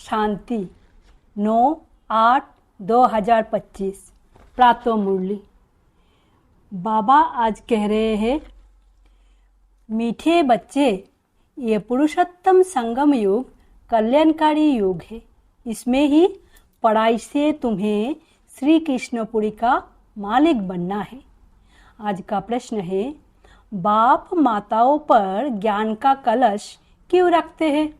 शांति 9/8/2025 प्रातः मुरली। बाबा आज कह रहे हैं, मीठे बच्चे, ये पुरुषोत्तम संगम युग कल्याणकारी युग है। इसमें ही पढ़ाई से तुम्हें श्री कृष्णपुरी का मालिक बनना है। आज का प्रश्न है, बाप माताओं पर ज्ञान का कलश क्यों रखते हैं?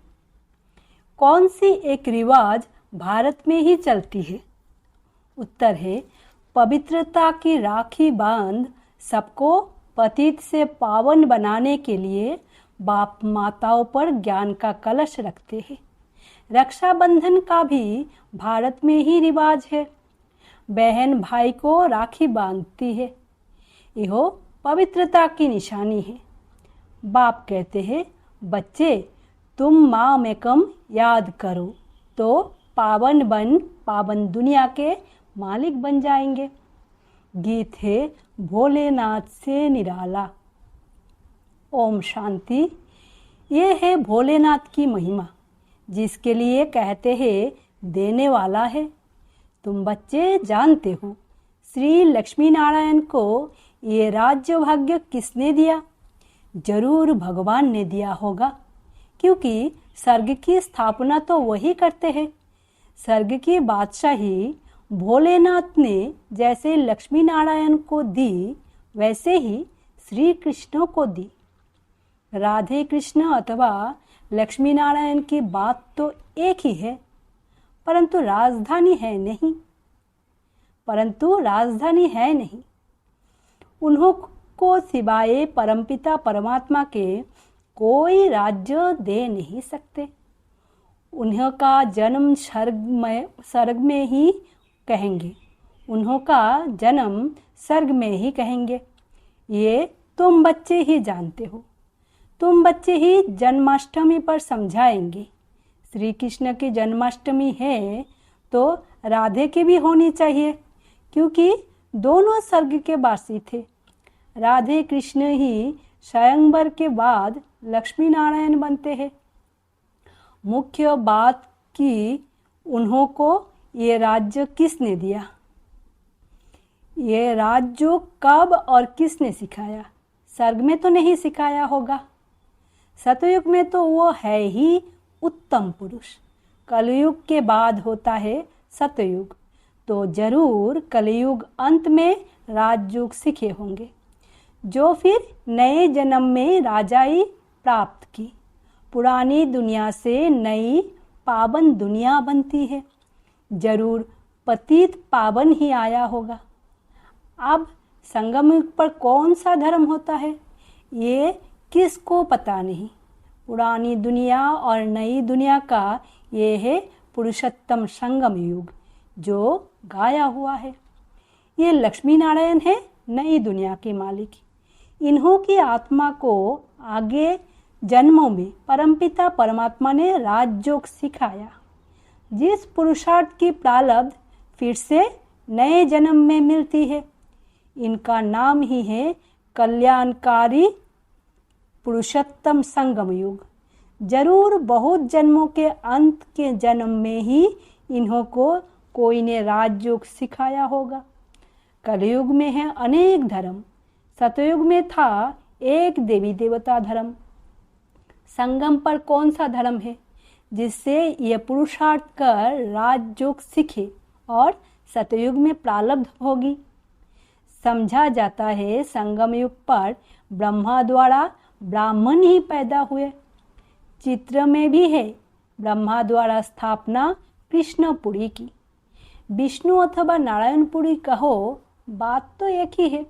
कौन सी एक रिवाज भारत में ही चलती है? उत्तर है, पवित्रता की राखी बांध सबको पतित से पावन बनाने के लिए बाप माताओं पर ज्ञान का कलश रखते हैं। रक्षाबंधन का भी भारत में ही रिवाज है। बहन भाई को राखी बांधती है। यह पवित्रता की निशानी है। बाप कहते हैं, बच्चे तुम माँ मेकम याद करो तो पावन दुनिया के मालिक बन जाएंगे। गीत है भोलेनाथ से निराला। ओम शांति। ये है भोलेनाथ की महिमा, जिसके लिए कहते हैं देने वाला है। तुम बच्चे जानते हो, श्री लक्ष्मी नारायण को ये राज्य भाग्य किसने दिया? जरूर भगवान ने दिया होगा, क्योंकि स्वर्ग की स्थापना तो वही करते हैं। स्वर्ग की बादशाही भोलेनाथ ने जैसे लक्ष्मी नारायण को दी, वैसे ही श्री कृष्ण को दी। राधे कृष्ण अथवा लक्ष्मी नारायण की बात तो एक ही है, परंतु राजधानी है नहीं। उन्हों को सिवाय परमपिता परमात्मा के कोई राज्य दे नहीं सकते। उन्हों का जन्म स्वर्ग में ही कहेंगे। ये तुम बच्चे ही जानते हो। तुम बच्चे ही जन्माष्टमी पर समझाएंगे। श्री कृष्ण की जन्माष्टमी है तो राधे की भी होनी चाहिए, क्योंकि दोनों स्वर्ग के वासी थे। राधे कृष्ण ही स्वयंवर के बाद लक्ष्मी नारायण बनते हैं। मुख्य बात कि उन्हों को ये राज्य किसने दिया? ये राज्य कब और किसने सिखाया? स्वर्ग में तो नहीं सिखाया होगा। सतयुग में तो वो है ही उत्तम पुरुष। कलयुग के बाद होता है सतयुग, तो जरूर कलयुग अंत में राजयोग सीखे होंगे, जो फिर नए जन्म में राजाई प्राप्त की। पुरानी दुनिया से नई पावन दुनिया बनती है। जरूर पतित पावन ही आया होगा। अब संगम युग पर कौन सा धर्म होता है, ये किसको पता नहीं। पुरानी दुनिया और नई दुनिया का ये है पुरुषोत्तम संगम युग, जो गाया हुआ है। ये लक्ष्मी नारायण है नई दुनिया के मालिक। इन्हों की आत्मा को आगे जन्मों में परमपिता परमात्मा ने राजयोग सिखाया। जिस पुरुषार्थ की प्रारब्ध फिर से नए जन्म में मिलती है, इनका नाम ही है कल्याणकारी पुरुषोत्तम संगम युग। जरूर बहुत जन्मों के अंत के जन्म में ही इन्हों को कोई ने राजयोग सिखाया होगा। कलयुग में है अनेक धर्म। सतयुग में था एक देवी देवता धर्म। संगम पर कौन सा धर्म है जिससे ये पुरुषार्थ कर राजयोग सीखे और सतयुग में प्रारब्ध होगी? समझा जाता है संगम युग पर ब्रह्मा द्वारा ब्राह्मण ही पैदा हुए। चित्र में भी है ब्रह्मा द्वारा स्थापना कृष्णपुरी की। विष्णु अथवा नारायणपुरी कहो, बात तो एक ही है।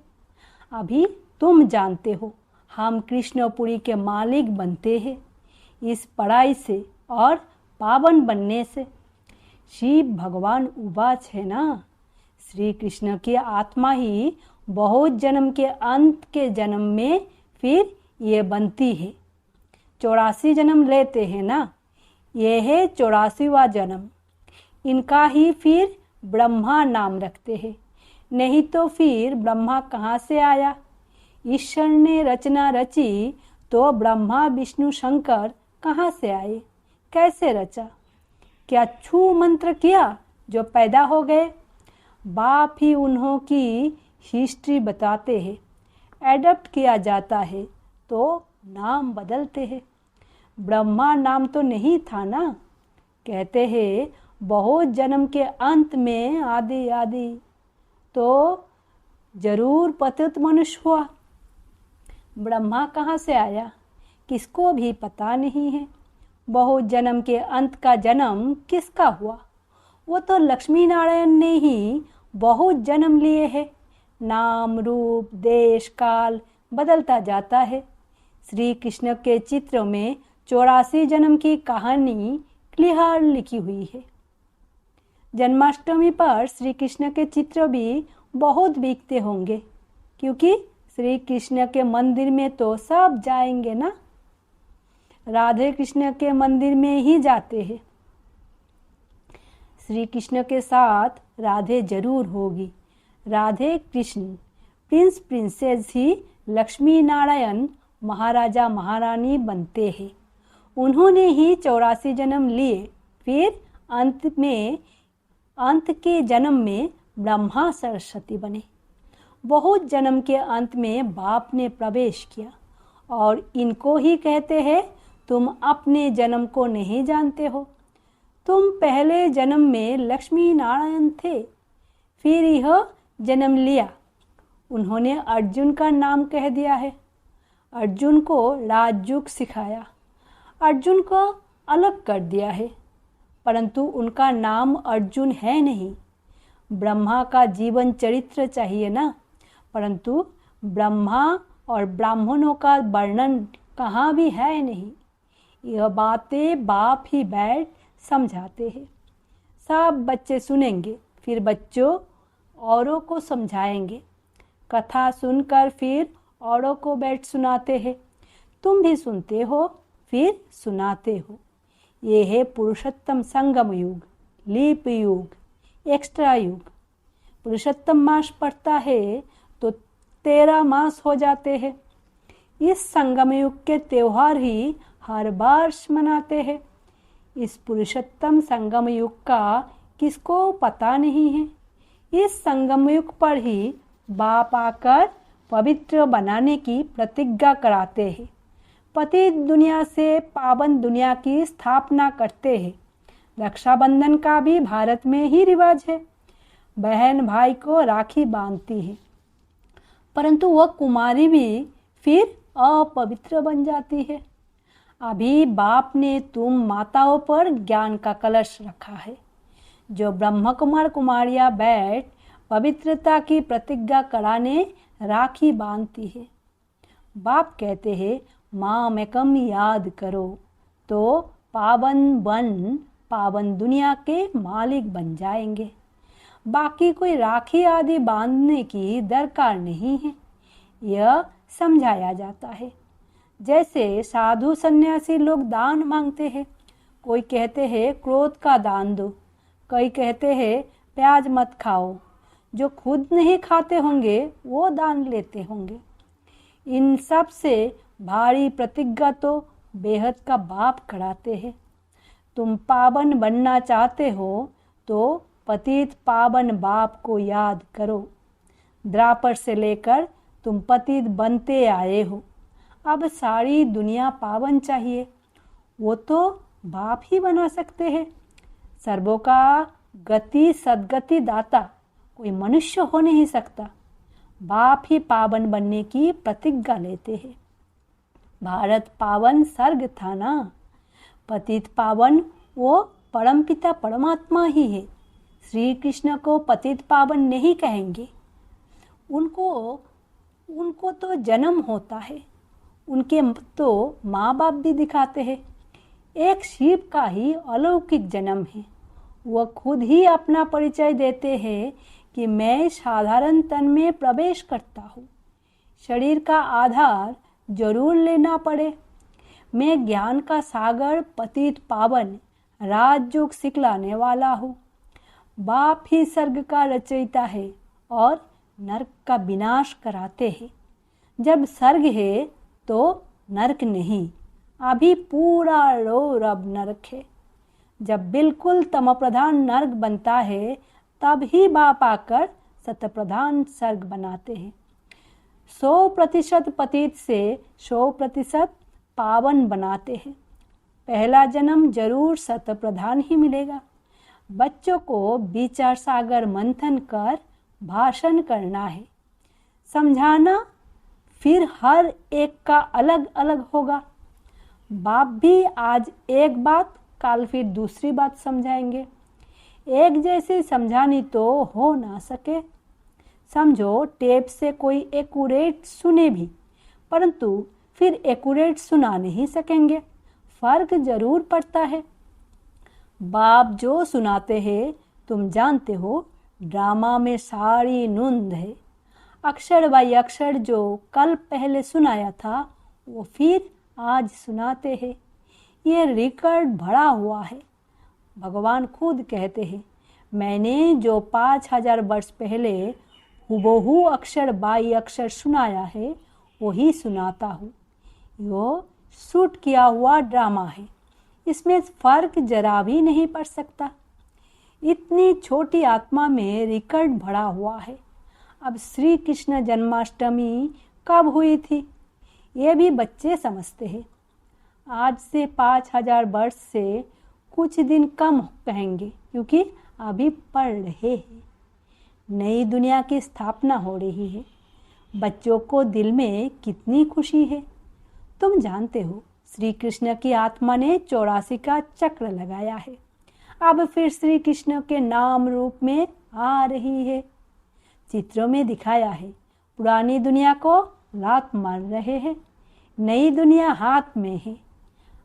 अभी तुम जानते हो, हम कृष्णपुरी के मालिक बनते हैं इस पढ़ाई से और पावन बनने से। शिव भगवान उवाच है ना, श्री कृष्ण की आत्मा ही बहुत जन्म के अंत के जन्म में फिर ये बनती है। 84 जन्म लेते हैं ना, ये है 84वां जन्म। इनका ही फिर ब्रह्मा नाम रखते हैं। नहीं तो फिर ब्रह्मा कहाँ से आया? ईश्वर ने रचना रची तो ब्रह्मा विष्णु शंकर कहाँ से आए? कैसे रचा? क्या छू मंत्र किया जो पैदा हो गए? बाप ही उन्हों की हिस्ट्री बताते हैं। एडप्ट किया जाता है तो नाम बदलते हैं। ब्रह्मा नाम तो नहीं था ना। कहते हैं बहुत जन्म के अंत में आदि आदि तो जरूर पतित मनुष्य हुआ। ब्रह्मा कहाँ से आया किसको भी पता नहीं है। बहुत जन्म के अंत का जन्म किसका हुआ? वो तो लक्ष्मी नारायण ने ही बहुत जन्म लिए हैं। नाम रूप देश काल बदलता जाता है। श्री कृष्ण के चित्र में 84 जन्म की कहानी क्लियर लिखी हुई है। जन्माष्टमी पर श्री कृष्ण के चित्र भी बहुत बिकते होंगे, क्योंकि श्री कृष्ण के मंदिर में तो सब जाएंगे ना। राधे कृष्ण के मंदिर में ही जाते हैं। श्री कृष्ण के साथ राधे जरूर होगी। राधे कृष्ण प्रिंस प्रिंसेस ही लक्ष्मी नारायण महाराजा महारानी बनते हैं। उन्होंने ही 84 जन्म लिए। फिर अंत के जन्म में ब्रह्मा सरस्वती बने। बहुत जन्म के अंत में बाप ने प्रवेश किया और इनको ही कहते हैं तुम अपने जन्म को नहीं जानते हो। तुम पहले जन्म में लक्ष्मी नारायण थे, फिर यह जन्म लिया। उन्होंने अर्जुन का नाम कह दिया है। अर्जुन को राजयोग सिखाया, अर्जुन को अलग कर दिया है, परंतु उनका नाम अर्जुन है नहीं। ब्रह्मा का जीवन चरित्र चाहिए ना, परंतु ब्रह्मा और ब्राह्मणों का वर्णन कहाँ भी है नहीं। यह बातें बाप ही बैठ समझाते हैं। सब बच्चे सुनेंगे, फिर बच्चों औरों को समझाएंगे। कथा सुनकर फिर औरों को बैठ सुनाते हैं। तुम भी सुनते हो फिर सुनाते हो। ये है पुरुषोत्तम संगम युग, लीप युग, एक्स्ट्रा युग। पुरुषोत्तम मास पड़ता है तो 13 मास हो जाते हैं। इस संगम युग के त्योहार ही हर वर्ष मनाते हैं। इस पुरुषोत्तम संगम युग का किसको पता नहीं है। इस संगम युग पर ही बाप आकर पवित्र बनाने की प्रतिज्ञा कराते हैं। पतित दुनिया से पावन दुनिया की स्थापना करते हैं। रक्षाबंधन का भी भारत में ही रिवाज है। बहन भाई को राखी बांधती है, परंतु वह कुमारी भी फिर अपवित्र बन जाती है। अभी बाप ने तुम माताओं पर ज्ञान का कलश रखा है। जो ब्रह्म कुमार कुमारियां बैठ पवित्रता की प्रतिज्ञा कराने राखी बांधती है। बाप कहते हैं माम एकम याद करो तो पावन दुनिया के मालिक बन जाएंगे। बाकी कोई राखी आदि बांधने की दरकार नहीं है। यह समझाया जाता है। जैसे साधु सन्यासी लोग दान मांगते हैं। कोई कहते हैं क्रोध का दान दो, कई कहते हैं प्याज मत खाओ। जो खुद नहीं खाते होंगे वो दान लेते होंगे। इन सब से भारी प्रतिज्ञा तो बेहद का बाप कराते हैं। तुम पावन बनना चाहते हो तो पतित पावन बाप को याद करो। द्वापर से लेकर तुम पतित बनते आए हो। अब सारी दुनिया पावन चाहिए, वो तो बाप ही बना सकते हैं। सर्वों का गति सद्गति दाता कोई मनुष्य हो नहीं सकता। बाप ही पावन बनने की प्रतिज्ञा लेते हैं। भारत पावन स्वर्ग था ना। पतित पावन वो परमपिता परमात्मा ही है। श्री कृष्ण को पतित पावन नहीं कहेंगे। उनको तो जन्म होता है। उनके तो माँ बाप भी दिखाते हैं। एक शिव का ही अलौकिक जन्म है। वह खुद ही अपना परिचय देते हैं कि मैं साधारण तन में प्रवेश करता हूँ। शरीर का आधार जरूर लेना पड़े। मैं ज्ञान का सागर पतित पावन राजयोग सिखलाने वाला हूँ। बाप ही स्वर्ग का रचयिता है और नरक का विनाश कराते हैं। जब स्वर्ग है तो नरक नहीं। अभी पूरा रो रब नरक है। जब बिल्कुल तमप्रधान नर्क बनता है तब ही बाप आकर सतप्रधान स्वर्ग बनाते हैं। 100% पतित से 100% पावन बनाते हैं। पहला जन्म जरूर सतप्रधान ही मिलेगा। बच्चों को विचार सागर मंथन कर भाषण करना है, समझाना, फिर हर एक का अलग अलग होगा। बाप भी आज एक बात, कल फिर दूसरी बात समझाएंगे। एक जैसे समझानी तो हो ना सके। समझो टेप से कोई एक्यूरेट सुने भी, परंतु फिर एक्यूरेट सुना नहीं सकेंगे। फर्क जरूर पड़ता है। बाप जो सुनाते हैं तुम जानते हो, ड्रामा में सारी नूंद है। अक्षर बाई अक्षर जो कल पहले सुनाया था वो फिर आज सुनाते हैं। ये रिकॉर्ड भरा हुआ है। भगवान खुद कहते हैं, मैंने जो 5000 वर्ष पहले हुबहू अक्षर बाई अक्षर सुनाया है वही सुनाता हूँ। यो शूट किया हुआ ड्रामा है, इसमें फर्क जरा भी नहीं पड़ सकता। इतनी छोटी आत्मा में रिकॉर्ड भरा हुआ है। अब श्री कृष्ण जन्माष्टमी कब हुई थी ये भी बच्चे समझते हैं। आज से 5000 वर्ष से कुछ दिन कम कहेंगे, क्योंकि अभी पढ़ रहे हैं। नई दुनिया की स्थापना हो रही है। बच्चों को दिल में कितनी खुशी है। तुम जानते हो श्री कृष्ण की आत्मा ने 84 का चक्र लगाया है। अब फिर श्री कृष्ण के नाम रूप में आ रही है। चित्रों में दिखाया है। पुरानी दुनिया को लात मार रहे हैं, नई दुनिया हाथ में है।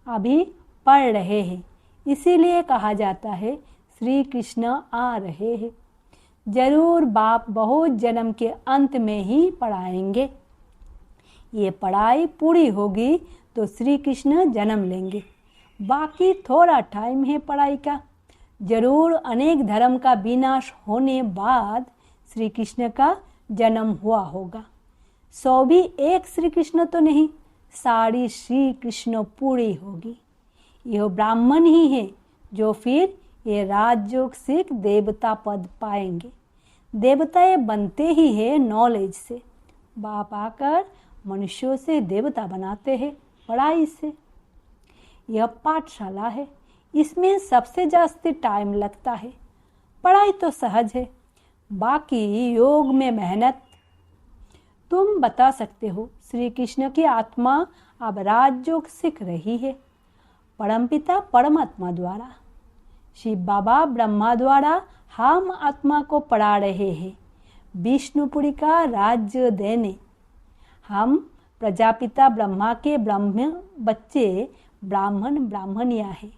अभी पढ़ रहे हैं, इसीलिए कहा जाता है श्री कृष्ण आ रहे हैं। जरूर बाप बहुत जन्म के अंत में ही पढ़ाएंगे। ये पढ़ाई पूरी होगी तो श्री कृष्ण जन्म लेंगे। बाकी थोड़ा टाइम है पढ़ाई का। जरूर अनेक धर्म का विनाश होने बाद श्री कृष्ण का जन्म हुआ होगा। 100 भी एक श्री कृष्ण तो नहीं, सारी श्री कृष्ण पूरी होगी। यह ब्राह्मण ही है जो फिर ये राजयोग सीख देवता पद पाएंगे। देवता बनते ही है नॉलेज से। बाप आकर मनुष्यों से देवता बनाते हैं पढ़ाई से। यह पाठशाला है, इसमें सबसे जास्ती टाइम लगता है। पढ़ाई तो सहज है, बाकी योग में मेहनत। तुम बता सकते हो श्री कृष्ण की आत्मा अब राजयोग सीख रही है, परमपिता परमात्मा द्वारा। शिव बाबा ब्रह्मा द्वारा हम आत्मा को पढ़ा रहे हैं विष्णुपुरी का राज्य देने। हम प्रजापिता ब्रह्मा के ब्रह्म बच्चे ब्राह्मण ब्राह्मणियाँ हैं।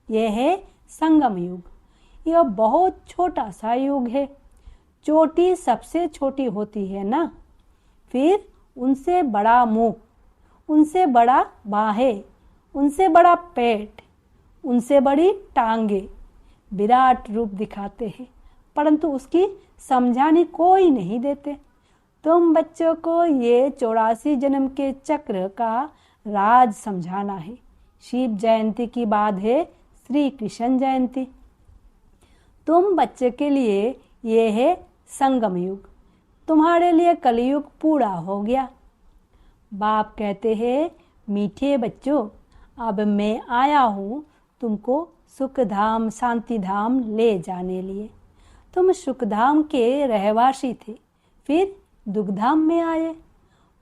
यह है संगम युग। यह बहुत छोटा सा युग है। चोटी सबसे छोटी होती है ना, फिर उनसे बड़ा मुख, उनसे बड़ा बाहें, उनसे बड़ा पेट, उनसे बड़ी टांगे विराट रूप दिखाते हैं, परंतु उसकी समझाने कोई नहीं देते। तुम बच्चों को ये 84 जन्म के चक्र का राज समझाना है। शिव जयंती की बाद है श्री कृष्ण जयंती। तुम बच्चे के लिए ये है संगम युग, तुम्हारे लिए कलयुग पूरा हो गया। बाप कहते हैं, मीठे बच्चों, अब मैं आया हूँ तुमको सुखधाम शांतिधाम ले जाने लिए। तुम सुखधाम के रहवासी थे, फिर दुखधाम में आए।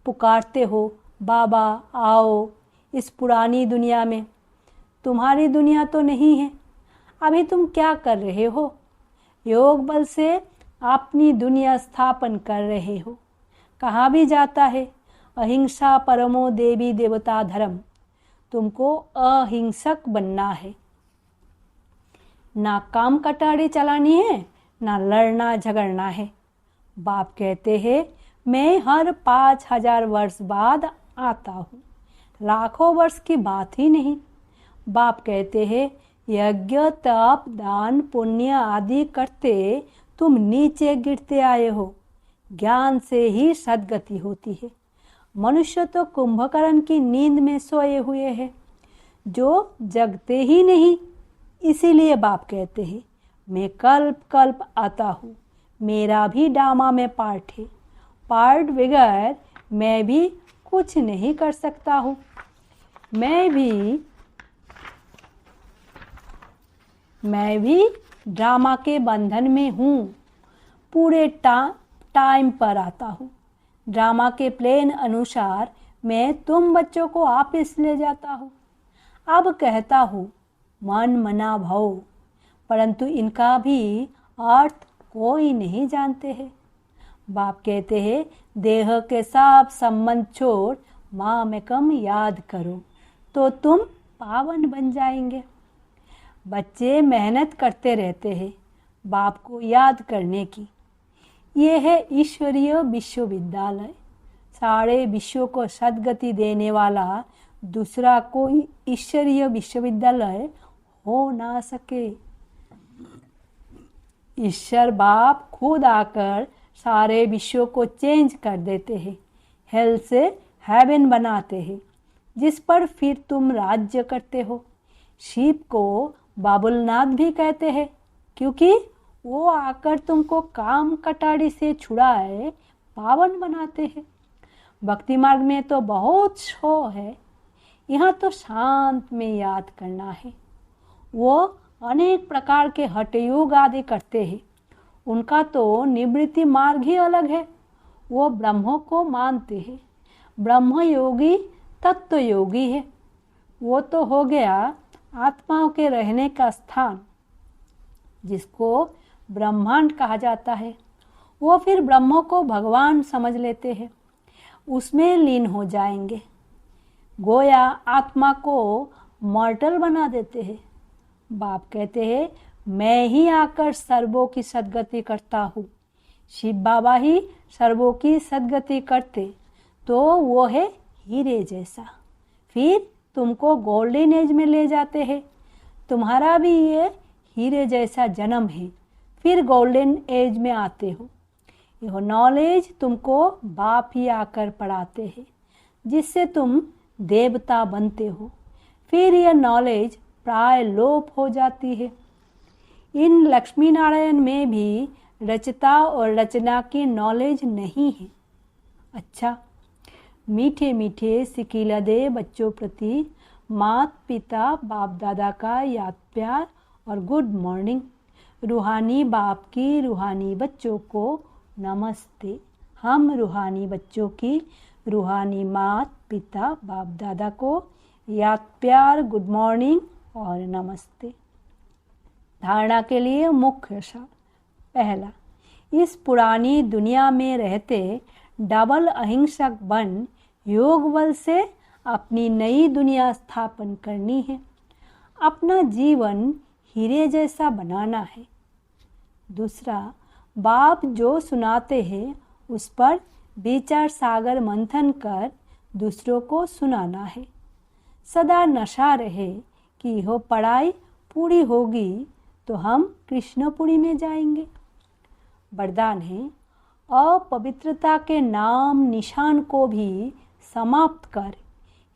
पुकारते हो बाबा आओ इस पुरानी दुनिया में। तुम्हारी दुनिया तो नहीं है। अभी तुम क्या कर रहे हो? योग बल से अपनी दुनिया स्थापन कर रहे हो। कहाँ भी जाता है अहिंसा परमो देवी देवता धर्म। तुमको अहिंसक बनना है। ना काम कटारी चलानी है, ना लड़ना झगड़ना है। बाप कहते हैं, मैं हर 5000 वर्ष बाद आता हूँ, लाखों वर्ष की बात ही नहीं। बाप कहते हैं, यज्ञ तप दान पुण्य आदि करते तुम नीचे गिरते आए हो। ज्ञान से ही सद्गति होती है। मनुष्य तो कुंभकर्ण की नींद में सोए हुए हैं, जो जगते ही नहीं। इसीलिए बाप कहते हैं, मैं कल्प कल्प आता हूँ, मेरा भी ड्रामा में पार्ट है, पार्ट बगैर मैं भी कुछ नहीं कर सकता हूँ। मैं भी ड्रामा के बंधन में हूँ, पूरे टाइम पर आता हूँ। ड्रामा के प्लान अनुसार मैं तुम बच्चों को वापस ले जाता हूँ। अब कहता हूँ मन मना भव, परंतु इनका भी अर्थ कोई नहीं जानते हैं। बाप कहते हैं, देह के सब संबंध छोड़ मामेकम याद करो तो तुम पावन बन जाएंगे। बच्चे मेहनत करते रहते हैं बाप को याद करने की। ये है ईश्वरीय विश्वविद्यालय। सारे विश्व को सद्गति देने वाला दूसरा कोई ईश्वरीय विश्वविद्यालय हो ना सके। ईश्वर बाप खुद आकर सारे विश्व को चेंज कर देते हैं, हेल से हेवन बनाते हैं, जिस पर फिर तुम राज्य करते हो। शिव को बाबुलनाथ भी कहते हैं, क्योंकि वो आकर तुमको काम कटाड़ी से छुड़ाए पावन बनाते हैं। भक्ति मार्ग में तो बहुत शो है, यहाँ तो शांत में याद करना है। वो अनेक प्रकार के हठयोग आदि करते हैं, उनका तो निवृत्ति मार्ग ही अलग है। वो ब्रह्मों को मानते हैं, ब्रह्म योगी तत्व योगी है। वो तो हो गया आत्माओं के रहने का स्थान, जिसको ब्रह्मांड कहा जाता है। वो फिर ब्रह्मों को भगवान समझ लेते हैं, उसमें लीन हो जाएंगे। गोया आत्मा को मॉर्टल बना देते हैं। बाप कहते हैं, मैं ही आकर सर्वों की सद्गति करता हूँ। शिव बाबा ही सर्वों की सद्गति करते तो वो है हीरे जैसा, फिर तुमको गोल्डन एज में ले जाते हैं। तुम्हारा भी ये हीरे जैसा जन्म है, फिर गोल्डन एज में आते हो। यह नॉलेज तुमको बाप ही आकर पढ़ाते हैं, जिससे तुम देवता बनते हो। फिर यह नॉलेज प्राय लोप हो जाती है। इन लक्ष्मी नारायण में भी रचता और रचना की नॉलेज नहीं है। अच्छा, मीठे मीठे सिकीला दे बच्चों प्रति मात पिता बाप दादा का याद प्यार और गुड मॉर्निंग। रूहानी बाप की रूहानी बच्चों को नमस्ते। हम रूहानी बच्चों की रूहानी मात पिता बाप दादा को याद प्यार, गुड मॉर्निंग और नमस्ते। धारणा के लिए मुख्य सार। पहला, इस पुरानी दुनिया में रहते डबल अहिंसक बन योग बल से अपनी नई दुनिया स्थापन करनी है। अपना जीवन हीरे जैसा बनाना है। दूसरा, बाप जो सुनाते हैं उस पर विचार सागर मंथन कर दूसरों को सुनाना है। सदा नशा रहे कि यह पढ़ाई पूरी होगी तो हम कृष्णपुरी में जाएंगे। वरदान है, अपवित्रता के नाम निशान को भी समाप्त कर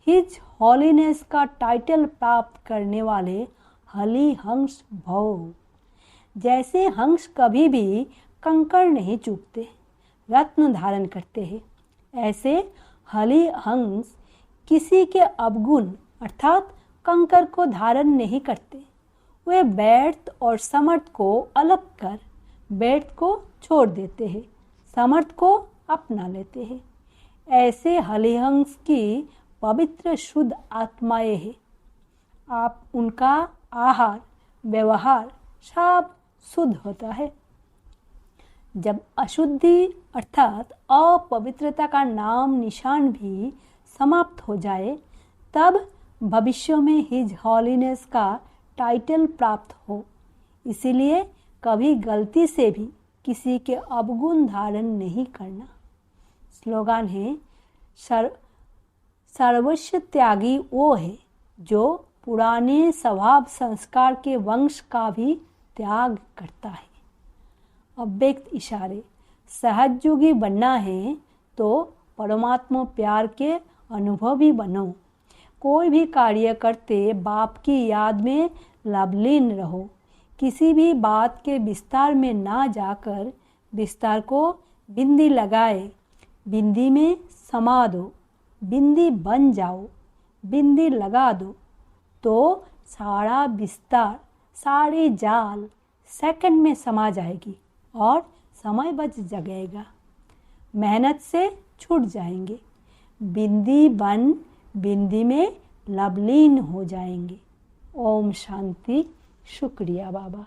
हिज हॉलीनेस का टाइटल प्राप्त करने वाले हली हंस भव। जैसे हंस कभी भी कंकड़ नहीं चूकते, रत्न धारण करते हैं, ऐसे हली हंस किसी के अवगुण अर्थात कंकड़ को धारण नहीं करते। वे व्यर्थ और समर्थ को अलग कर व्यर्थ को छोड़ देते हैं, समर्थ को अपना लेते हैं। ऐसे हलिहंस की पवित्र शुद्ध आत्माएं हैं। आप उनका आहार व्यवहार सब शुद्ध होता है। जब अशुद्धि अर्थात अपवित्रता का नाम निशान भी समाप्त हो जाए, तब भविष्य में हिज हॉलीनेस का टाइटल प्राप्त हो। इसीलिए कभी गलती से भी किसी के अवगुण धारण नहीं करना। स्लोगन है, सर्वस्व त्यागी वो है जो पुराने स्वभाव संस्कार के वंश का भी त्याग करता है। अव्यक्त इशारे, सहजयोगी बनना है तो परमात्मा प्यार के अनुभवी बनो। कोई भी कार्य करते बाप की याद में लवलीन रहो। किसी भी बात के विस्तार में ना जाकर विस्तार को बिंदी लगाए, बिंदी में समा दो, बिंदी बन जाओ, बिंदी लगा दो, तो सारा विस्तार, सारी जाल सेकंड में समा जाएगी और समय बच जाएगा, मेहनत से छूट जाएंगे, बिंदी बन बिंदी में लवलीन हो जाएंगे। ओम शांति। शुक्रिया बाबा।